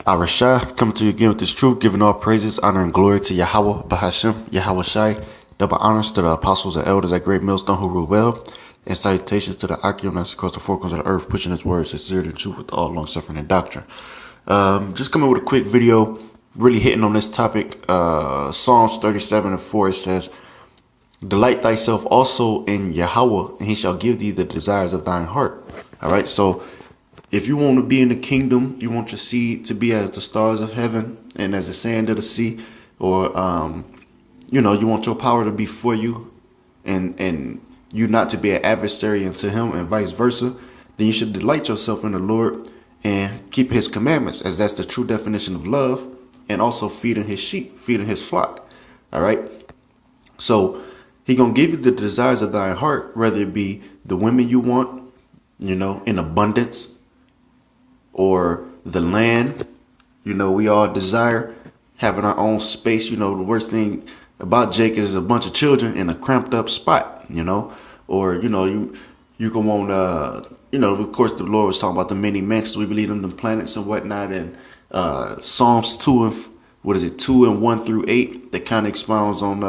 Arashai, coming to you again with this truth, giving all praises, honor, and glory to Yahweh, Bahashem, Yahweh Shai. Double honors to the apostles and elders at Great Millstone who rule well, and salutations to the Achionites across the four corners of the earth, pushing his words, sincerity, and truth with all long suffering and doctrine. Just coming with a quick video, really hitting on this topic. Psalms 37:4, it says, "Delight thyself also in Yahweh, and he shall give thee the desires of thine heart." All right, so if you want to be in the kingdom, you want your seed to be as the stars of heaven and as the sand of the sea, or you want your power to be for you, and you not to be an adversary unto him, and vice versa. Then you should delight yourself in the Lord and keep his commandments, as that's the true definition of love, and also feeding his sheep, feeding his flock. All right. So he gonna give you the desires of thine heart, whether it be the women you want, in abundance, or the land. We all desire having our own space. The worst thing about Jake is a bunch of children in a cramped up spot, or, you can want, of course, the Lord was talking about the many mansions. We believe in the planets and whatnot. And Psalms 2 and 1 through 8, that kind of expounds on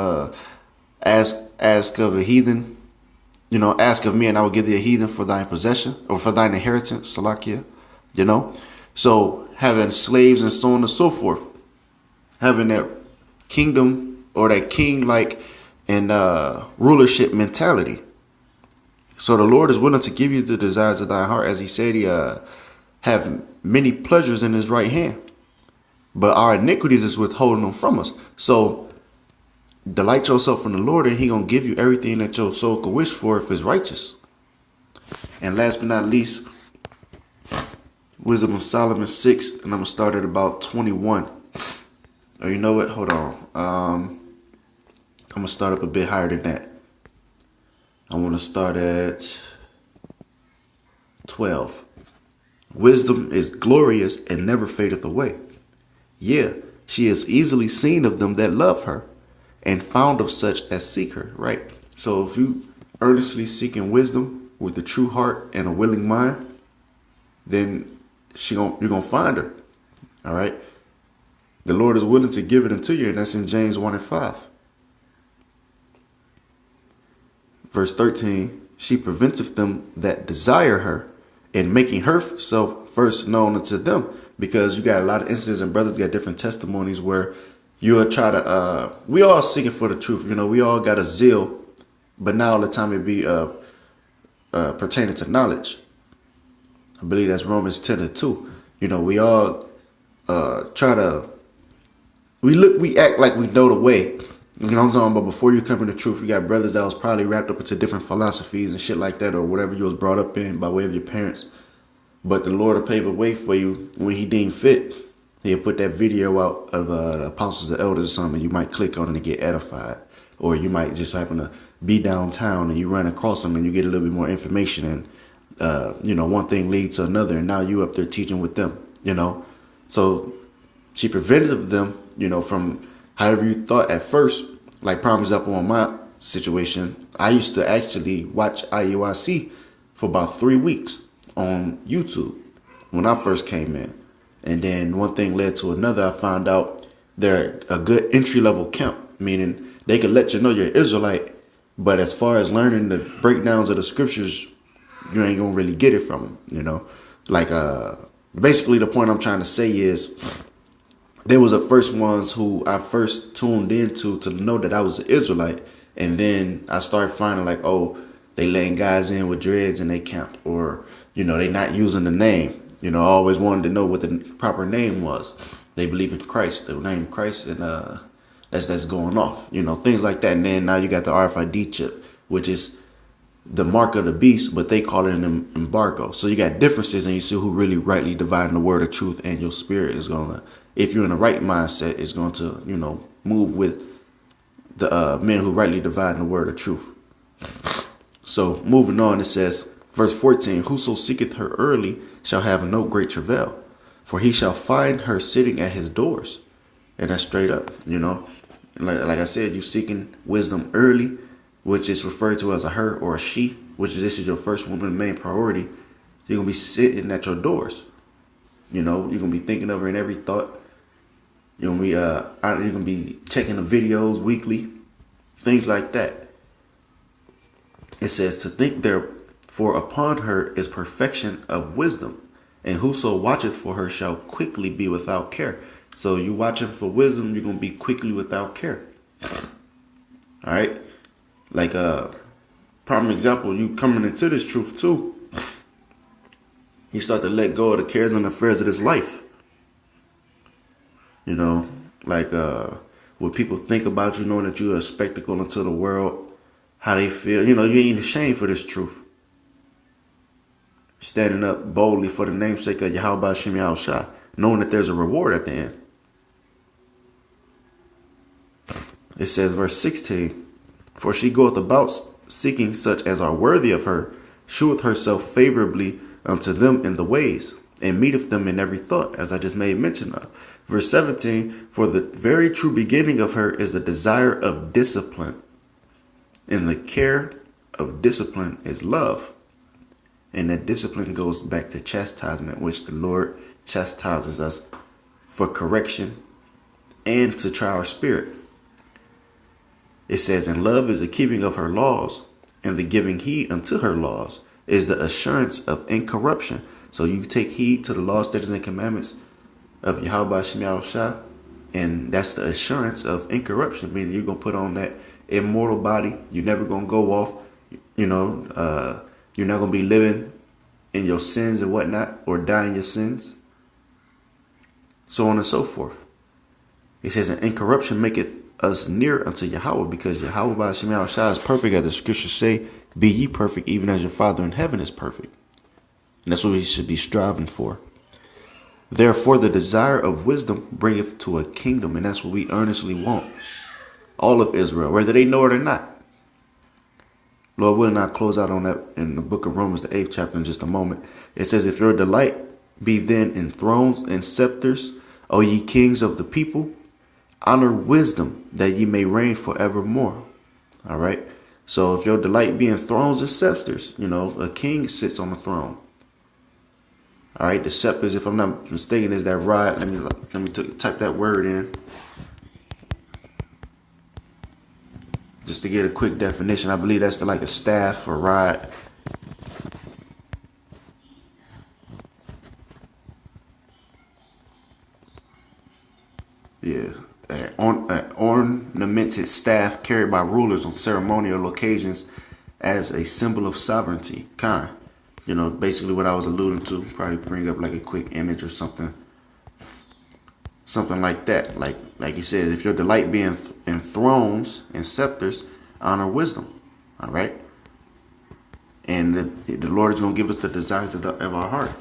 ask of a heathen, ask of me and I will give thee a heathen for thine possession, or for thine inheritance, Salakia. So having slaves and so on and so forth, having that kingdom or that king-like and rulership mentality. So the Lord is willing to give you the desires of thy heart, as he said he have many pleasures in his right hand, but our iniquities is withholding them from us. So delight yourself in the Lord, and he gonna give you everything that your soul could wish for if it's righteous. And last but not least, Wisdom of Solomon 6, and I'm going to start at about 21. Oh, you know what? Hold on. I'm going to start up a bit higher than that. I want to start at 12. Wisdom is glorious and never fadeth away. Yeah, she is easily seen of them that love her, and found of such as seek her. Right? So if you earnestly seeking wisdom with a true heart and a willing mind, then you're going to find her. All right. The Lord is willing to give it unto you. And that's in James 1 and 5. Verse 13. She preventeth them that desire her, and making herself first known unto them. Because you got a lot of instances, and brothers got different testimonies where you'll try to, we all seeking for the truth. We all got a zeal, but now all the time it be pertaining to knowledge. I believe that's Romans 10:2. We all we act like we know the way. I'm talking about before you come in the truth, you got brothers that was probably wrapped up into different philosophies and shit like that, or whatever you was brought up in by way of your parents. But the Lord will pave a way for you when he deemed fit. He'll put that video out of the apostles and elders or something. You might click on it and get edified. Or you might just happen to be downtown and you run across them and you get a little bit more information, and one thing leads to another, and now you up there teaching with them, So she prevented them, from however you thought at first. Like, prime example on my situation, I used to actually watch IUIC for about 3 weeks on YouTube when I first came in. And then one thing led to another. I found out they're a good entry-level camp, meaning they could let you know you're Israelite, but as far as learning the breakdowns of the scriptures, you ain't gonna really get it from them, Like, basically the point I'm trying to say is, they was the first ones who I first tuned into to know that I was an Israelite. And then I started finding like, oh, they letting guys in with dreads in their camp, or, they not using the name. I always wanted to know what the proper name was. They believe in Christ, the name Christ, and that's going off, things like that. And then now you got the RFID chip, which is the mark of the beast, but they call it an embargo. So you got differences, and you see who really rightly dividing the word of truth, and your spirit is gonna, if you're in the right mindset, is going to, move with the men who rightly divide the word of truth. So moving on, it says, verse 14, "Whoso seeketh her early shall have no great travail, for he shall find her sitting at his doors." And that's straight up, like I said, you seeking wisdom early, which is referred to as a her or a she, which this is your first woman main priority. You're going to be sitting at your doors. You know, you're gonna be thinking of her in every thought. You're gonna be checking the videos weekly, things like that. It says to think therefore upon her is perfection of wisdom, and whoso watcheth for her shall quickly be without care. So you watching for wisdom, you're gonna be quickly without care. All right, like prime example, you coming into this truth too. You start to let go of the cares and affairs of this life. You know, like what people think about you, knowing that you're a spectacle unto the world, how they feel. You know, you ain't ashamed for this truth. Standing up boldly for the namesake of Yahweh Shem Yahushua, knowing that there's a reward at the end. It says, verse 16, for she goeth about seeking such as are worthy of her, sheweth herself favorably unto them in the ways, and meeteth them in every thought, as I just made mention of. Verse 17, for the very true beginning of her is the desire of discipline, and the care of discipline is love. And that discipline goes back to chastisement, which the Lord chastises us for correction and to try our spirit. It says, and love is the keeping of her laws, and the giving heed unto her laws is the assurance of incorruption. So you take heed to the laws, statutes, and commandments of Yahweh Shem Yahushua, and that's the assurance of incorruption, meaning you're going to put on that immortal body. You're never going to go off, you're not going to be living in your sins and whatnot, or die in your sins, so on and so forth. It says, and incorruption maketh us near unto Yahweh, because Yahweh Shem Yahushua is perfect, as the scriptures say, be ye perfect, even as your Father in heaven is perfect. And that's what we should be striving for. Therefore, the desire of wisdom bringeth to a kingdom, and that's what we earnestly want. All of Israel, whether they know it or not. Lord willing, I'll close out on that in the book of Romans, the 8th chapter, in just a moment. It says, if your delight be then in thrones and scepters, O ye kings of the people, honor wisdom, that ye may reign forevermore. All right. So if your delight be in thrones and scepters, a king sits on the throne. All right. The scepters, if I'm not mistaken, is that rod. Let me type that word in, just to get a quick definition. I believe that's like a staff or rod. Yeah. An ornamented staff carried by rulers on ceremonial occasions as a symbol of sovereignty. Basically what I was alluding to. Probably bring up like a quick image or something like that. Like he says, if your delight be in thrones and scepters, honor wisdom. All right. And the Lord is going to give us the desires of our heart.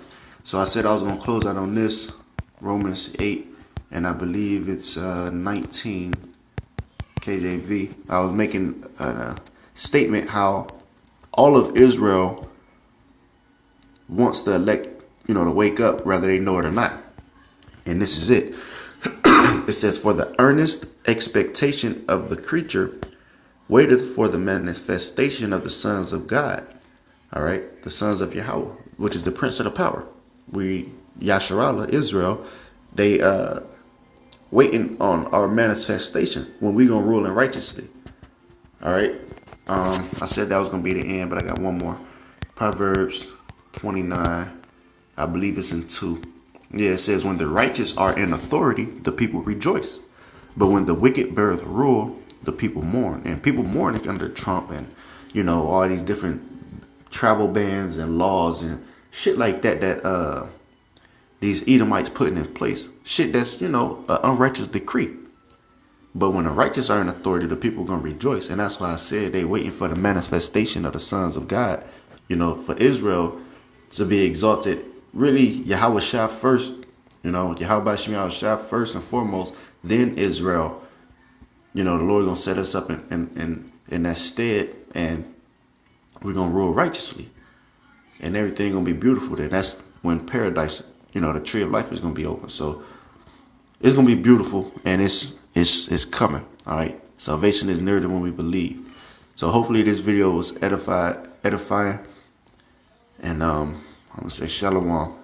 So I said I was going to close out on this, Romans 8. And I believe it's 19 KJV. I was making a statement how all of Israel wants the elect, to wake up, whether they know it or not. And this is it. It says, for the earnest expectation of the creature waiteth for the manifestation of the sons of God. All right, the sons of Yahweh, which is the prince of the power. We, Yasharallah, Israel, they waiting on our manifestation when we gonna rule in righteously. All right. I said that was gonna be the end, but I got one more. Proverbs 29. I believe it's in 2. Yeah, it says, when the righteous are in authority, the people rejoice. But when the wicked beareth rule, the people mourn. And people mourn under Trump and, all these different travel bans and laws and shit like that these Edomites putting in place. Shit that's, an unrighteous decree. But when the righteous are in authority, the people are going to rejoice. And that's why I said they waiting for the manifestation of the sons of God. For Israel to be exalted, really Yahweh Shah first, Yahweh Shem Yahushua first and foremost, then Israel. The Lord going to set us up in that stead, and we're going to rule righteously. And everything going to be beautiful there. That's when paradise, the tree of life is going to be open. So it's going to be beautiful, and it's coming. All right. Salvation is nearer than when we believe. So hopefully this video was edifying. And I'm going to say shalom.